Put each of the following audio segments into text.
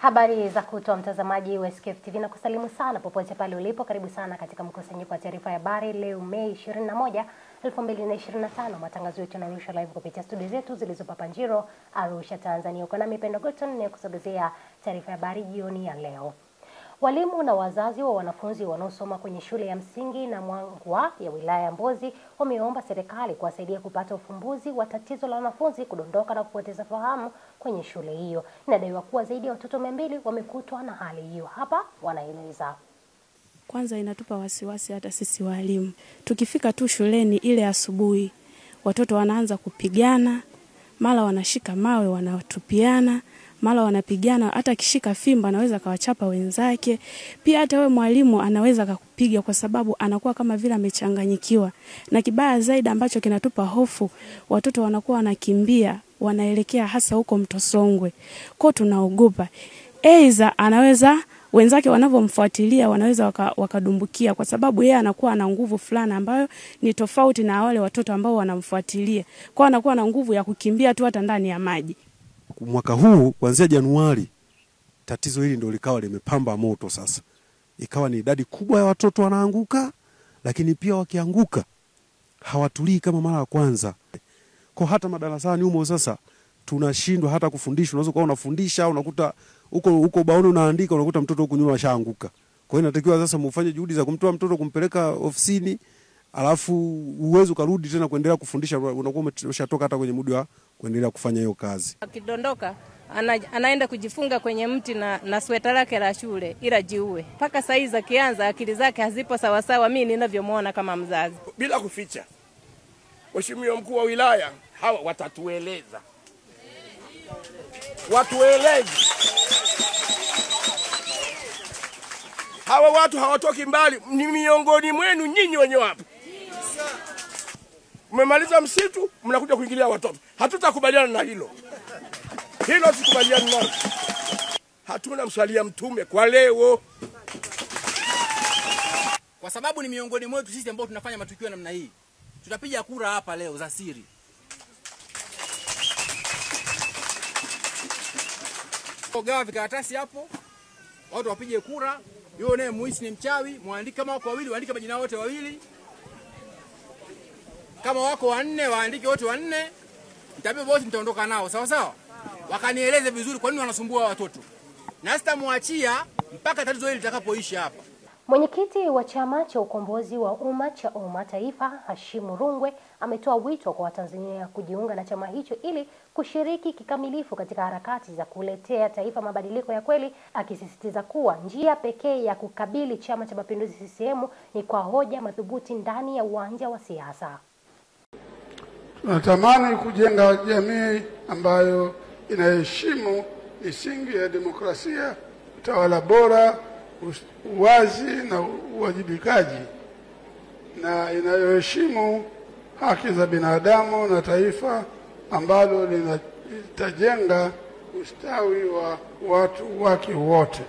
Habari za kutoa mtazamaji wa SKF TV na kusalimu sana popote pale ulipo. Karibu sana katika mkusanyiko wa taarifa ya habari leo Mei 21, 2025. Matangazo yetu yanarushwa live kupitia studio zetu zilizopo Panjiro, Arusha, Tanzania. Uko na Pendo Gotton nikusogezea taarifa ya habari jioni ya leo. Walimu na wazazi wa wanafunzi wanaosoma kwenye shule ya msingi na Mwangwa ya wilaya ya Mbozi wameomba serikali kuwasaidia kupata ufumbuzi wa tatizo la wanafunzi kudondoka na kupoteza fahamu kwenye shule hiyo. Inadaiwa kuwa zaidi ya watoto 200 wamekutwa na hali hiyo. Hapa wanaeleza. Kwanza inatupa wasiwasi hata sisi walimu. Tukifika tu shuleni ile asubuhi, watoto wanaanza kupigana, mara wanashika mawe wanatupiana, mara wanapigana, hata kishika fimba anaweza kawachapa wenzake. Pia hata wewe mwalimu anaweza kukupiga kwa sababu anakuwa kama vile amechanganyikiwa. Na kibaya zaidi ambacho kinatupa hofu, watoto wanakuwa wanakimbia, wanaelekea hasa huko Mto Songwe. Kwa tunaogopa. Aidha anaweza wenzake wanavyomfuatilia wanaweza wakadumbukia kwa sababu yeye anakuwa na nguvu fulani ambayo ni tofauti na wale watoto ambao wanamfuatilia. Kwa anakuwa na nguvu ya kukimbia tu hata ndani ya maji. Mwaka huu kuanzia Januari tatizo hili ndio likawa limepamba moto sasa. Ikawa ni idadi kubwa ya watoto wanaanguka, lakini pia wakianguka hawatulii kama mara ya kwanza. Kwa hata madarasani humo sasa tunashindwa hata kufundisha. Unaweza kuwa unafundisha unakuta huko baoni unaandika unakuta mtoto huko nyuma ashaanguka. Kwa hiyo inatakiwa sasa mufanye juhudi za kumtoa mtoto kumpeleka ofisini, alafu uwezo karudi tena kuendelea kufundisha, unakuwa umeshatoka hata kwenye muda wa kuendelea kufanya hiyo kazi. Akidondoka anaenda kujifunga kwenye mti na sweta lake la shule ila jiue. Paka saizi akianza akili zake hazipo sawa sawa mimi ninavyomuona kama mzazi. Bila kuficha, Mheshimiwa Mkuu wa Wilaya hawa watatueleza. Watueleze. Hawa watu hawatoki mbali, ni miongoni mwenu nyinyi wenyewe hapa. Mmemaliza msitu, mnakuja kuingilia watoto. Hatutakubaliana na hilo. Hilo tukubaliana nalo. Hatuna mswalia mtume kwa leo. Kwa sababu ni miongoni mwetu sisi ambao tunafanya matukio namna hii. Tutapiga kura hapa leo za siri. Gawa vikaratasi hapo. Watu wapige kura. Yule naye muhisi ni mchawi, muandike kama wako wawili, waandike majina wote wawili. Kama wako 4, waandike wote 4. Nitabeba wote nitaondoka nao, sawa sawa? Wakanieleze vizuri kwa nini wanasumbua watoto. Na sitamwachia mpaka tatizo hili litakapoisha hapa. Mwenyekiti wa Chama cha Ukombozi wa Umma cha Umma Taifa, Hashimu Rungwe, ametoa wito kwa Watanzania kujiunga na chama hicho ili kushiriki kikamilifu katika harakati za kuletea taifa mabadiliko ya kweli, akisisitiza kuwa njia pekee ya kukabili Chama cha Mapinduzi CCM ni kwa hoja madhubuti ndani ya uwanja wa siasa. Tunatamani kujenga jamii ambayo inaheshimu misingi ya demokrasia, utawala bora, uwazi na uwajibikaji, na inayoheshimu haki za binadamu na taifa ambalo litajenga ustawi wa watu wake wote.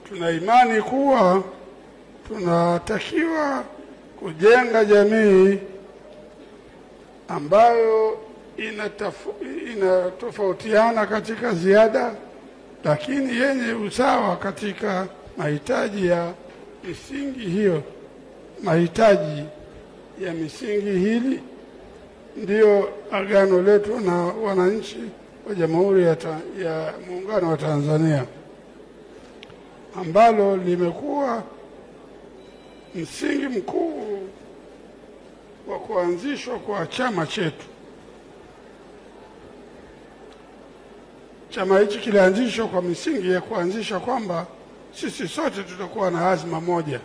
Tuna imani kuwa tunatakiwa kujenga jamii ambayo inatofautiana katika ziada, lakini yenye usawa katika mahitaji ya misingi hiyo. Mahitaji ya misingi hili ndio agano letu na wananchi wa Jamhuri ya Muungano wa Tanzania, ambalo limekuwa msingi mkuu wa kuanzishwa kwa chama chetu. Chama hichi kilianzishwa kwa misingi ya kuanzisha kwamba sisi sote tutakuwa na azma moja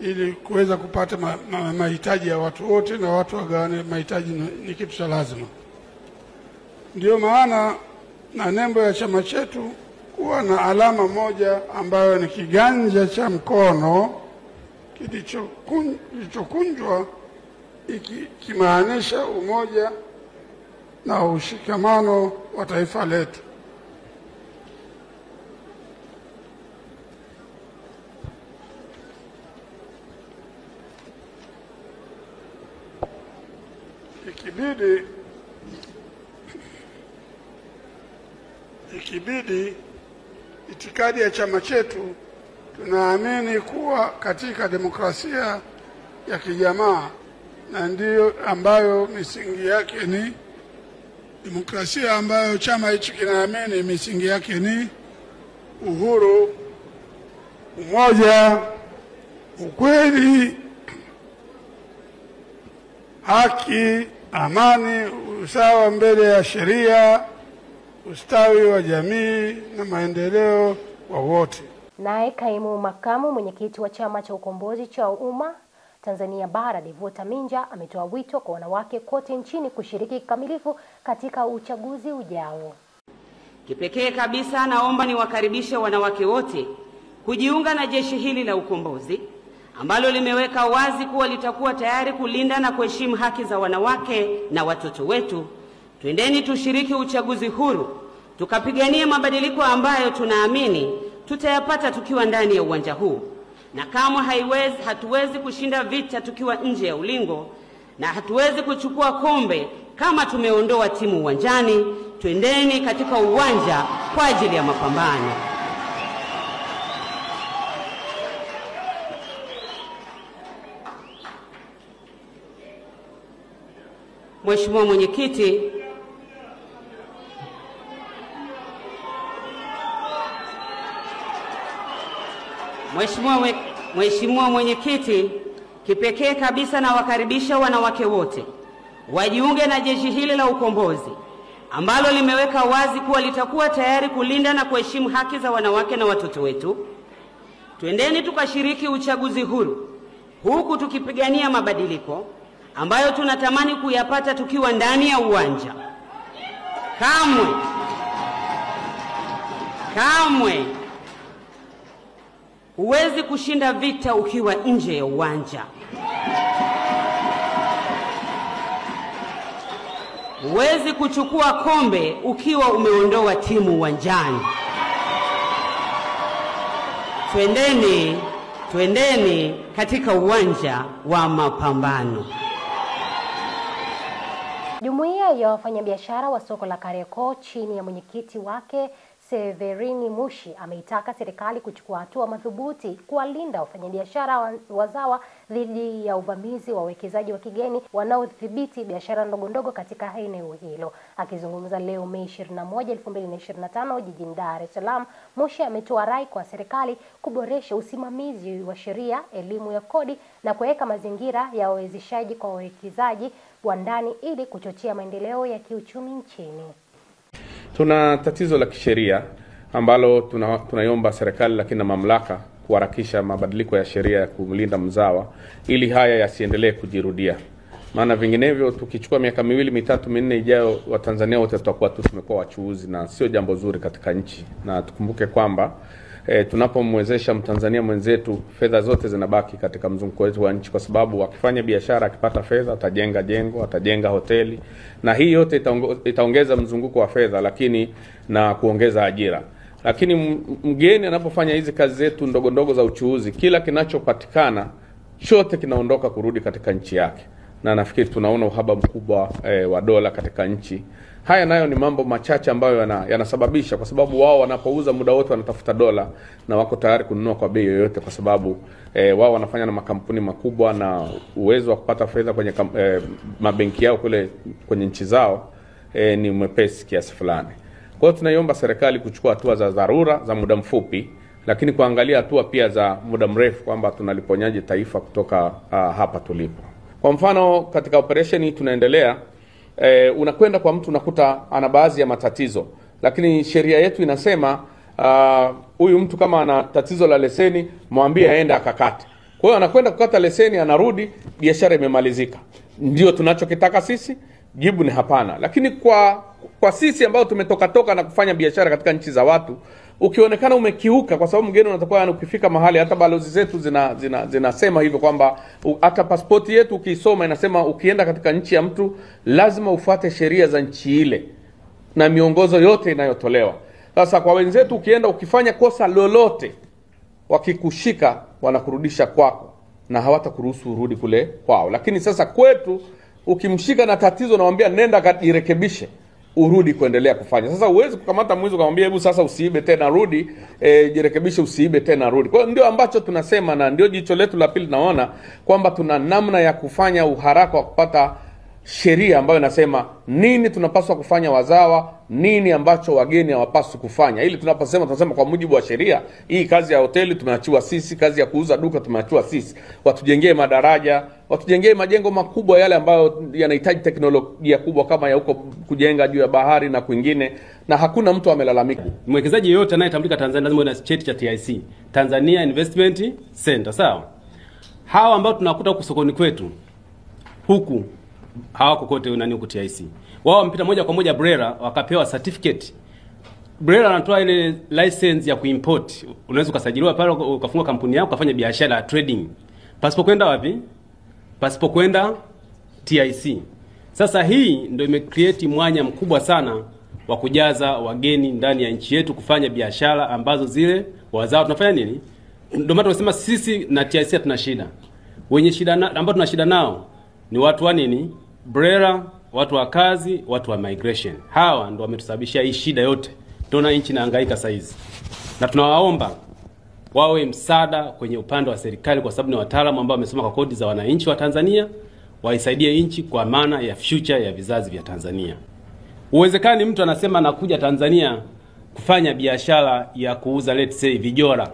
ili kuweza kupata mahitaji ya watu wote na watu wagawane mahitaji ni kitu cha lazima. Ndio maana na nembo ya chama chetu kuwa na alama moja ambayo ni kiganja cha mkono kilichokunjwa ikimaanisha umoja na ushikamano wa taifa letu. ikibidi ikibidi, itikadi ya chama chetu, tunaamini kuwa katika demokrasia ya kijamaa, na ndiyo ambayo misingi yake ni demokrasia, ambayo chama hichi kinaamini misingi yake ni uhuru, umoja, ukweli, haki, amani, usawa mbele ya sheria, ustawi wa jamii na maendeleo wa wote. Naye kaimu makamu mwenyekiti wa Chama cha Ukombozi cha Umma Tanzania Bara, Devota Minja, ametoa wito kwa wanawake kote nchini kushiriki kikamilifu katika uchaguzi ujao. Kipekee kabisa naomba niwakaribishe wanawake wote kujiunga na jeshi hili la ukombozi ambalo limeweka wazi kuwa litakuwa tayari kulinda na kuheshimu haki za wanawake na watoto wetu. Twendeni tushiriki uchaguzi huru, tukapiganie mabadiliko ambayo tunaamini tutayapata tukiwa ndani ya uwanja huu. Na kama hatuwezi kushinda vita tukiwa nje ya ulingo, na hatuwezi kuchukua kombe kama tumeondoa timu uwanjani. Twendeni katika uwanja kwa ajili ya mapambano. Mheshimiwa Mwenyekiti, Mheshimiwa Mwenyekiti, kipekee kabisa na wakaribisha wanawake wote wajiunge na jeshi hili la ukombozi ambalo limeweka wazi kuwa litakuwa tayari kulinda na kuheshimu haki za wanawake na watoto wetu. Twendeni tukashiriki uchaguzi huru, huku tukipigania mabadiliko ambayo tunatamani kuyapata tukiwa ndani ya uwanja. Kamwe huwezi kushinda vita ukiwa nje ya uwanja. Huwezi kuchukua kombe ukiwa umeondoa timu uwanjani. Twendeni katika uwanja wa mapambano. Jumuiya ya wafanyabiashara wa soko la Kariakoo chini ya mwenyekiti wake Severini Mushi ameitaka serikali kuchukua hatua madhubuti kuwalinda wafanyabiashara wazawa dhidi ya uvamizi wa wawekezaji wa kigeni wanaodhibiti biashara ndogo katika eneo hilo. Akizungumza leo Mei 21, 2025 jijini Dar es Salaam, Mushi ametoa rai kwa serikali kuboresha usimamizi wa sheria, elimu ya kodi na kuweka mazingira ya wawezeshaji kwa wawekezaji wa ndani ili kuchochea maendeleo ya kiuchumi nchini. Tuna tatizo la kisheria ambalo tunaiomba serikali lakini na mamlaka kuharakisha mabadiliko ya sheria ya kumlinda mzawa ili haya yasiendelee kujirudia. Maana vinginevyo tukichukua miaka 2, 3, 4 ijayo Watanzania wote tutakuwa tumekuwa wachuuzi, na sio jambo zuri katika nchi. Na tukumbuke kwamba tunapomwezesha Mtanzania mwenzetu, fedha zote zinabaki katika mzunguko wetu wa nchi, kwa sababu akifanya biashara, akipata fedha, atajenga jengo, atajenga hoteli, na hii yote itaongeza mzunguko wa fedha, lakini na kuongeza ajira. Lakini mgeni anapofanya hizi kazi zetu ndogo za uchuuzi, kila kinachopatikana chote kinaondoka kurudi katika nchi yake, na nafikiri tunaona uhaba mkubwa wa dola katika nchi. Haya nayo ni mambo machache ambayo yanasababisha, kwa sababu wao wanapouza muda wote wanatafuta dola na wako tayari kununua kwa bei yoyote, kwa sababu wao wanafanya na makampuni makubwa na uwezo wa kupata fedha kwenye mabenki yao kule kwenye nchi zao ni mwepesi kiasi fulani. Kwa hiyo tunaiomba serikali kuchukua hatua za dharura za muda mfupi, lakini kuangalia hatua pia za muda mrefu kwamba tunaliponyaje taifa kutoka hapa tulipo. Kwa mfano katika operation tunaendelea, unakwenda kwa mtu unakuta ana baadhi ya matatizo, lakini sheria yetu inasema huyu mtu kama ana tatizo la leseni mwambie aende akakate. Kwa hiyo anakwenda kukata leseni, anarudi, biashara imemalizika. Ndio tunachokitaka sisi? Jibu ni hapana. Lakini kwa sisi ambao tumetoka na kufanya biashara katika nchi za watu, ukionekana umekiuka, kwa sababu mgeni unatakuwa ukifika mahali, hata balozi zetu zinasema hivyo kwamba hata pasipoti yetu ukisoma inasema ukienda katika nchi ya mtu lazima ufuate sheria za nchi ile na miongozo yote inayotolewa. Sasa kwa wenzetu ukienda ukifanya kosa lolote, wakikushika wanakurudisha kwako na hawatakuruhusu urudi kule kwao. Lakini sasa kwetu ukimshika na tatizo na mwambia nenda kajirekebishe, urudi kuendelea kufanya. Sasa uwezi kukamata mwizi kumwambia hebu sasa usiibe tena rudi, jirekebishe usiibe tena rudi. Kwa hiyo ndio ambacho tunasema, na ndio jicho letu la pili naona kwamba tuna namna ya kufanya uharaka wa kupata sheria ambayo inasema nini tunapaswa kufanya wazawa, nini ambacho wageni hawapaswi kufanya. Ili tunaposema tunasema kwa mujibu wa sheria, hii kazi ya hoteli tumeachiwa sisi, kazi ya kuuza duka tumeachiwa sisi. Watujengee madaraja, watujengee majengo makubwa yale ambayo yanahitaji teknolojia kubwa kama ya huko kujenga juu ya bahari na kwingine, na hakuna mtu amelalamika. Mwekezaji yote anayetambulika Tanzania lazima awe na cheti cha TIC, Tanzania Investment Center, sawa? Hawa ambao tunakuta huko sokoni kwetu huku hawako kote nani huko TIC. Wao wamepita moja kwa moja BRELA wakapewa certificate. BRELA anatoa ile license ya kuimport. Unaweza kusajiliwa pale ukafungua kampuni yako ukafanya biashara ya trading. Pasipo kwenda wapi? Pasipo kwenda TIC. Sasa hii ndio imecreate mwanya mkubwa sana wa kujaza wageni ndani ya nchi yetu kufanya biashara ambazo zile wazao tunafanya nini? Ndio maana tunasema sisi na TIC hatuna shida. Wenye shida ambao tuna shida nao ni watu wa nini? BRELA, watu wa kazi, watu wa migration. Hawa ndio wametusababishia hii shida yote. Tunaona nchi inahangaika sasa hizi. Na tunawaomba wawe msaada kwenye upande wa serikali, kwa sababu ni wataalamu ambao wamesoma kwa kodi za wananchi wa Tanzania, waisaidie nchi kwa maana ya future ya vizazi vya Tanzania. Uwezekani mtu anasema nakuja Tanzania kufanya biashara ya kuuza let's say vijora.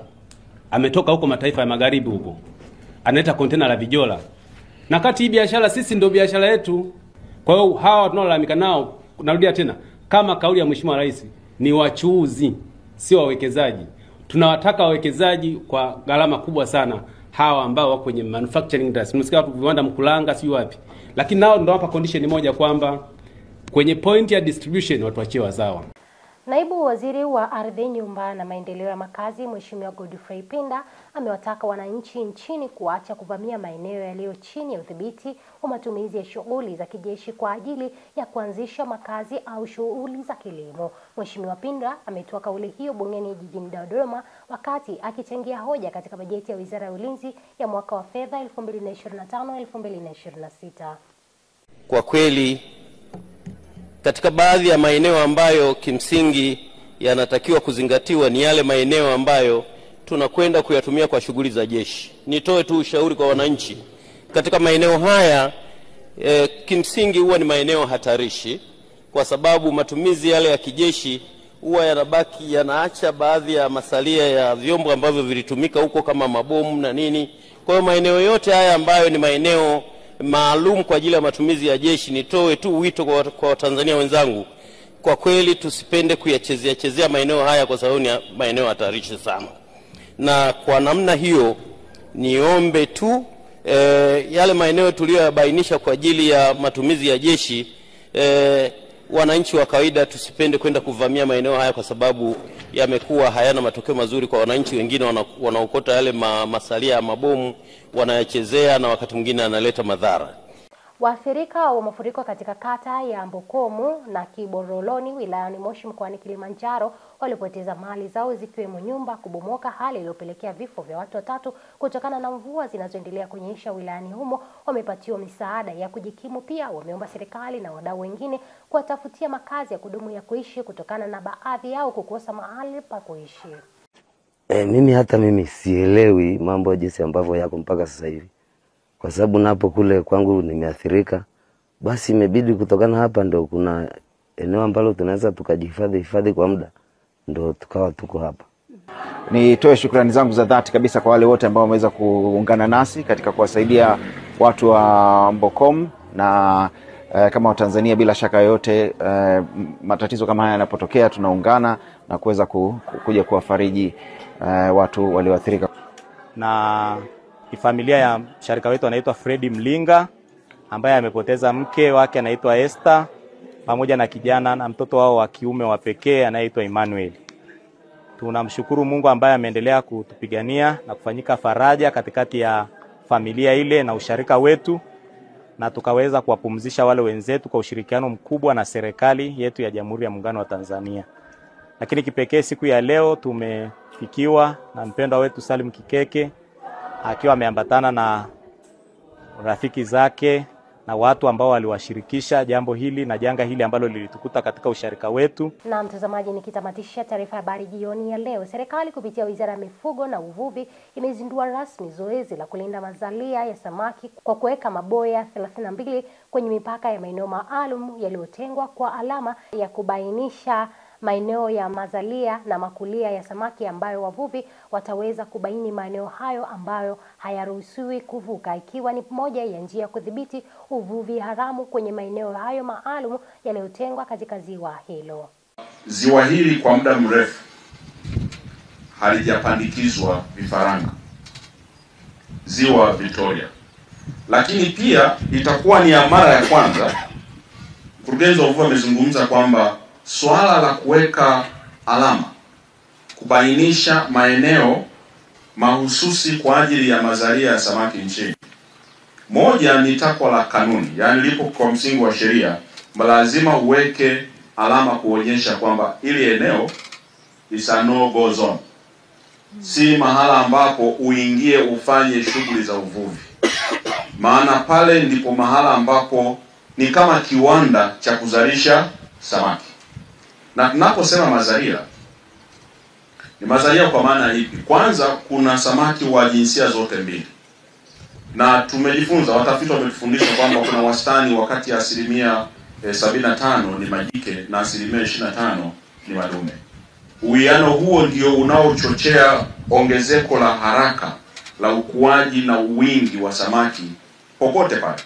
Ametoka huko mataifa ya magharibi huko. Analeta container la vijora. Na kati hii biashara sisi ndio biashara yetu. Kwa hiyo hawa tunaolalamika nao, narudia tena, kama kauli ya Mheshimiwa Rais, ni wachuuzi, sio wawekezaji. Tunawataka wawekezaji kwa gharama kubwa sana, hawa ambao wako kwenye manufacturing industry. Tunasikia watu viwanda Mkulanga sio wapi. Lakini nao ndio hapa condition moja kwamba kwenye point ya distribution watu wachie wazawa. Naibu Waziri wa Ardhi, Nyumba na Maendeleo ya Makazi, Mheshimiwa Godfrey Pinda amewataka wananchi nchini kuacha kuvamia maeneo yaliyo chini ya udhibiti wa matumizi ya shughuli za kijeshi kwa ajili ya kuanzisha makazi au shughuli za kilimo. Mheshimiwa Pinda ametoa kauli hiyo bungeni jijini Dodoma wakati akichangia hoja katika bajeti ya Wizara ya Ulinzi ya mwaka wa fedha 2025-2026. Kwa kweli katika baadhi ya maeneo ambayo kimsingi yanatakiwa kuzingatiwa ni yale maeneo ambayo tunakwenda kuyatumia kwa shughuli za jeshi. Nitoe tu ushauri kwa wananchi. Katika maeneo haya kimsingi huwa ni maeneo hatarishi, kwa sababu matumizi yale ya kijeshi huwa yanabaki yanaacha baadhi ya masalia ya vyombo ambavyo vilitumika huko kama mabomu na nini. Kwa hiyo maeneo yote haya ambayo ni maeneo maalum kwa ajili ya matumizi ya jeshi, nitoe tu wito kwa Watanzania wenzangu, kwa kweli tusipende kuyachezea maeneo haya, kwa sababu ni maeneo hatarishi sana. Na kwa namna hiyo niombe tu yale maeneo tuliyobainisha kwa ajili ya matumizi ya jeshi, wananchi wa kawaida tusipende kwenda kuvamia maeneo haya, kwa sababu yamekuwa hayana matokeo mazuri kwa wananchi. Wengine wanaokota yale masalia ya mabomu wanayachezea, na wakati mwingine analeta madhara. Waathirika wa mafuriko katika kata ya Mbokomu na Kiboroloni wilayani Moshi mkoani Kilimanjaro walipoteza mali zao zikiwemo nyumba kubomoka, hali iliyopelekea vifo vya watu 3 kutokana na mvua zinazoendelea kunyesha wilayani humo. Wamepatiwa misaada ya kujikimu. Pia wameomba serikali na wadau wengine kuwatafutia makazi ya kudumu ya kuishi kutokana na baadhi yao kukosa mahali pa kuishi. Mimi sielewi mambo jinsi ambavyo yako mpaka sasa hivi, kwa sababu napo kule kwangu nimeathirika. Basi imebidi kutokana hapa ndo kuna eneo ambalo tunaweza tukajihifadhi kwa muda, ndo tukawa tuko hapa. Nitoe shukrani zangu za dhati kabisa kwa wale wote ambao wameweza kuungana nasi katika kuwasaidia watu wa Mbokomu, na kama Watanzania bila shaka yote matatizo kama haya yanapotokea tunaungana na kuweza kuja kuwafariji watu walioathirika. Na familia ya mshirika wetu anaitwa Fredi Mlinga ambaye amepoteza mke wake anaitwa Esther pamoja na kijana na mtoto wao wa kiume wa pekee anaitwa Emmanuel. Tunamshukuru Mungu ambaye ameendelea kutupigania na kufanyika faraja katikati ya familia ile na usharika wetu, na tukaweza kuwapumzisha wale wenzetu kwa ushirikiano mkubwa na serikali yetu ya Jamhuri ya Muungano wa Tanzania. Lakini kipekee siku ya leo tumefikiwa na mpendwa wetu Salim Kikeke akiwa ameambatana na rafiki zake na watu ambao waliwashirikisha jambo hili na janga hili ambalo lilitukuta katika usharika wetu. Na mtazamaji, nikitamatisha taarifa ya habari jioni ya leo, serikali kupitia Wizara ya Mifugo na Uvuvi imezindua rasmi zoezi la kulinda mazalia ya samaki kwa kuweka maboya 32 kwenye mipaka ya maeneo maalum yaliyotengwa kwa alama ya kubainisha maeneo ya mazalia na makulia ya samaki ambayo wavuvi wataweza kubaini maeneo hayo ambayo hayaruhusiwi kuvuka, ikiwa ni moja ya njia ya kudhibiti uvuvi haramu kwenye maeneo hayo maalum yaliyotengwa katika ziwa hilo. Ziwa hili kwa muda mrefu halijapandikizwa vifaranga, Ziwa Victoria, lakini pia itakuwa ni ya mara ya kwanza. Mkurugenzi wa uvuvi amezungumza kwamba swala la kuweka alama kubainisha maeneo mahususi kwa ajili ya mazalia ya samaki nchini, moja ni takwa la kanuni, yani lipo kwa msingi wa sheria, lazima uweke alama kuonyesha kwamba ili eneo is a no go zone, si mahala ambapo uingie ufanye shughuli za uvuvi, maana pale ndipo mahala ambapo ni kama kiwanda cha kuzalisha samaki. Na tunaposema mazalia, ni mazalia kwa maana ipi? Kwanza kuna samaki wa jinsia zote mbili, na tumejifunza, watafiti wametufundisha kwamba kuna wastani wakati ya 75% ni majike na 25% ni madume. Uwiano huo ndio unaochochea ongezeko la haraka la ukuaji na wingi wa samaki popote pale,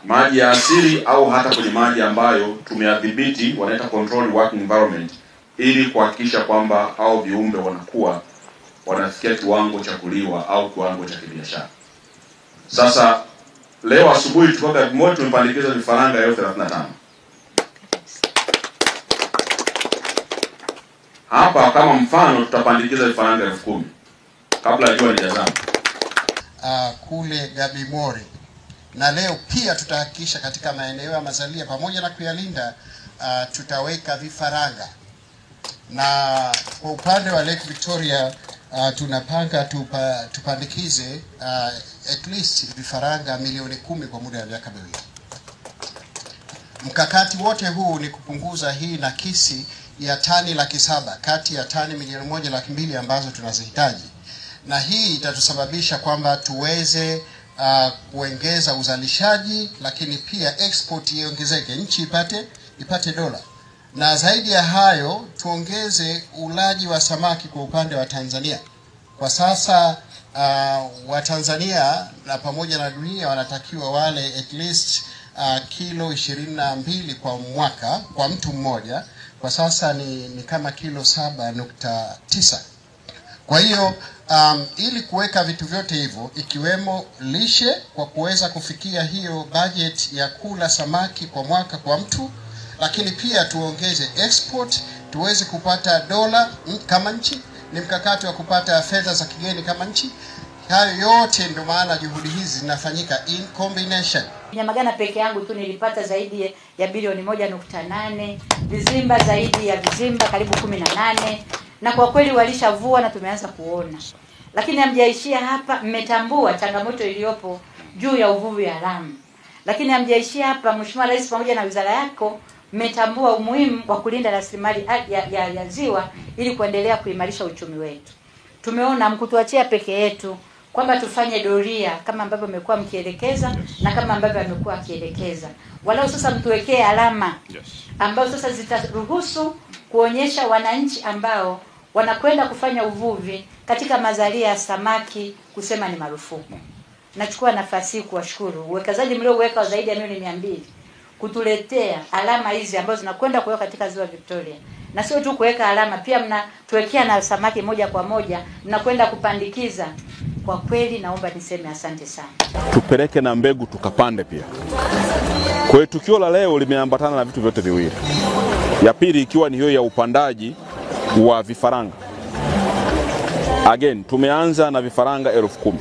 maji ya asili au hata kwenye maji ambayo tumeadhibiti, wanaita controlled working environment, ili kuhakikisha kwamba hao viumbe wanafikia kiwango cha kuliwa au kiwango cha kibiashara. Sasa leo asubuhi tumepandikiza vifaranga 35. Hapa kama mfano tutapandikiza vifaranga 10,000 kabla jua lijazama. Kule Gabimori. Na leo pia tutahakikisha katika maeneo ya mazalia pamoja na kuyalinda, tutaweka vifaranga. Na kwa upande wa Lake Victoria tunapanga tupandikize at least vifaranga milioni 10 kwa muda wa miaka 2. Mkakati wote huu ni kupunguza hii nakisi ya tani 700,000 kati ya tani milioni 1,200,000 ambazo tunazihitaji, na hii itatusababisha kwamba tuweze kuongeza uzalishaji, lakini pia export iongezeke, nchi ipate dola, na zaidi ya hayo tuongeze ulaji wa samaki kwa upande wa Tanzania. Kwa sasa wa Tanzania na pamoja na dunia wanatakiwa wale at least kilo 22 kwa mwaka kwa mtu mmoja. Kwa sasa ni kama kilo 7.9. Kwa hiyo ili kuweka vitu vyote hivyo ikiwemo lishe kwa kuweza kufikia hiyo budget ya kula samaki kwa mwaka kwa mtu, lakini pia tuongeze export tuweze kupata dola kama nchi, ni mkakati wa kupata fedha za kigeni kama nchi. Hayo yote ndio maana juhudi hizi zinafanyika in combination. Nyamagana peke yangu tu nilipata zaidi ya bilioni 1.8, vizimba zaidi ya vizimba karibu 18, na kwa kweli walishavua na tumeanza kuona. Lakini hamjaishia hapa, mmetambua changamoto iliyopo juu ya uvuvi haramu. Lakini hamjaishia hapa, Mheshimiwa Rais pamoja na wizara yako mmetambua umuhimu wa kulinda rasilimali ya ziwa ili kuendelea kuimarisha uchumi wetu. Tumeona mkutuachia peke yetu kwamba tufanye doria kama ambavyo mmekuwa mkielekeza na kama ambavyo amekuwa akielekeza. Walau sasa mtuwekee alama ambao sasa zitaruhusu kuonyesha wananchi ambao wanakwenda kufanya uvuvi katika mazalia ya samaki kusema ni marufuku. Nachukua nafasi hii kuwashukuru uwekezaji mlioweka zaidi ya milioni 200 kutuletea alama hizi ambazo zinakwenda kuweka katika ziwa Victoria. Na sio tu kuweka alama, pia mnatuwekea na samaki moja kwa moja mnakwenda kupandikiza. Kwa kweli naomba niseme asante sana. Tupeleke na mbegu tukapande pia. Kwa hiyo tukio la leo limeambatana na vitu vyote viwili. Ya pili ikiwa ni hiyo ya upandaji wa vifaranga. Again, tumeanza na vifaranga 10,000.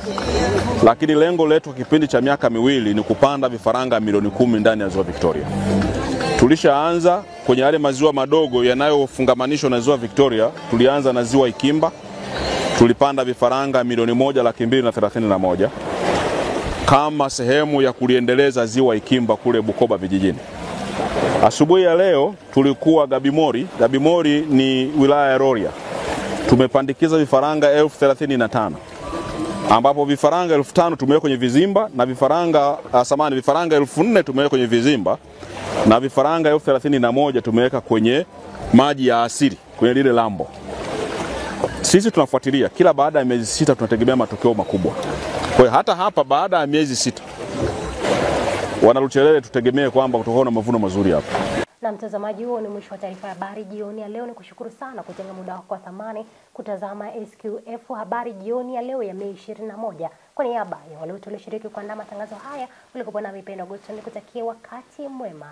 Lakini lengo letu kwa kipindi cha miaka 2 ni kupanda vifaranga milioni 10 ndani ya ziwa Victoria. Tulishaanza kwenye yale maziwa madogo yanayofungamanishwa na ziwa Victoria. Tulianza na ziwa Ikimba. Tulipanda vifaranga milioni 1,231. kama sehemu ya kuliendeleza ziwa Ikimba kule Bukoba vijijini. Asubuhi ya leo tulikuwa Gabimori. Gabimori ni wilaya ya Rorya. Tumepandikiza vifaranga 35,000 ambapo vifaranga 5,000 tumeweka kwenye vizimba na vifaranga 4,000 tumeweka kwenye vizimba na vifaranga 31,000 tumeweka kwenye maji ya asili kwenye lile lambo. Sisi tunafuatilia kila baada ya miezi 6, tunategemea matokeo makubwa. Kwa hiyo hata hapa baada ya miezi 6 Wanaluchelele tutegemee kwamba kutakuwa na mavuno mazuri hapa. Na mtazamaji, huo ni mwisho wa taarifa ya habari jioni ya leo. Nikushukuru sana kutenga muda wako wa thamani kutazama SQF habari jioni ya leo ya Mei 21. Kwa niaba ya wale wote walioshiriki kuandaa matangazo haya, ulikuwa na Mipendo Godson, nikutakie wakati mwema.